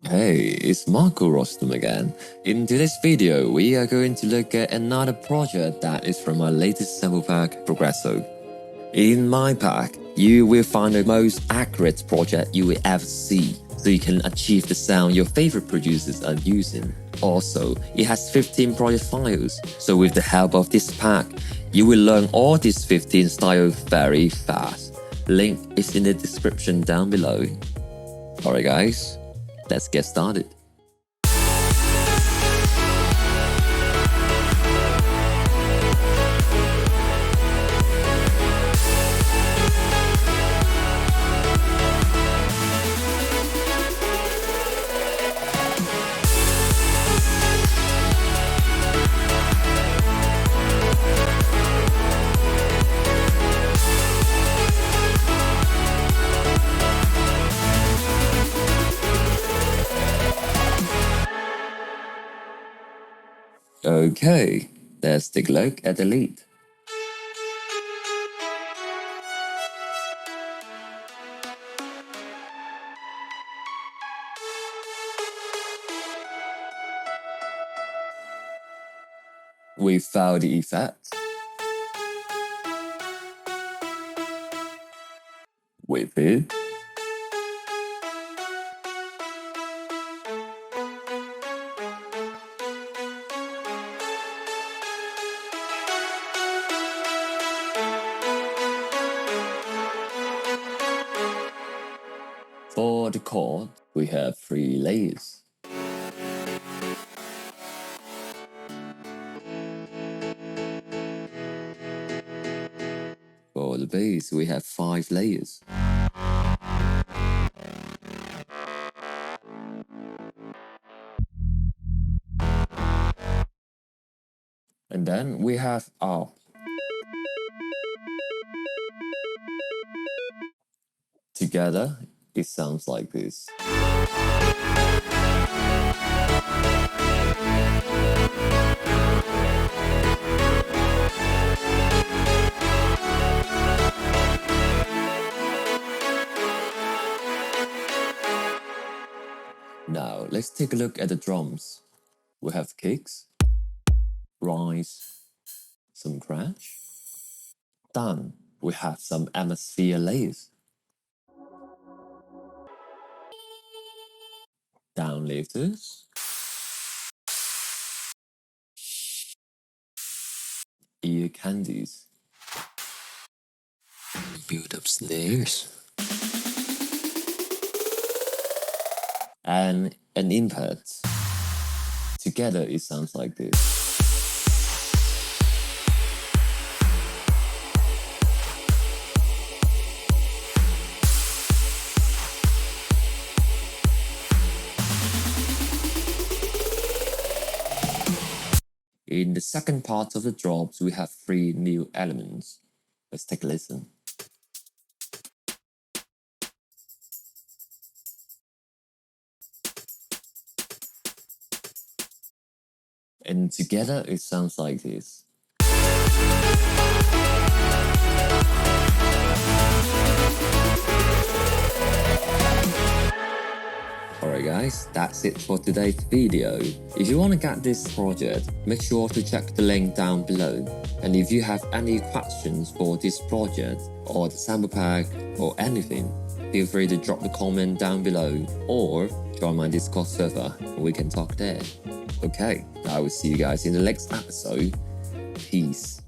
Hey, it's Marco Rostam again. In today's video, we are going to look at another project that is from my latest sample pack, Progresso. In my pack, you will find the most accurate project you will ever see, so you can achieve the sound your favorite producers are using. Also, it has 15 project files, so with the help of this pack, you will learn all these 15 styles very fast. Link is in the description down below. Alright guys, let's get started. Okay, let's take a look at the lead. We found the effect. With it. For the chord, we have 3 layers. For the bass, we have 5 layers. And then we have up. Together, it sounds like this. Now, let's take a look at the drums. We have kicks, rise, some crash. Then, we have some atmosphere layers. Downlifters. Ear candies. Build up snares. And an input. Together it sounds like this. In the second part of the drops, we have 3 new elements. Let's take a listen. And together it sounds like this. Alright guys, that's it for today's video. If you want to get this project, make sure to check the link down below. And if you have any questions for this project, or the sample pack, or anything, feel free to drop the comment down below, or join my Discord server, and we can talk there. Okay, I will see you guys in the next episode. Peace.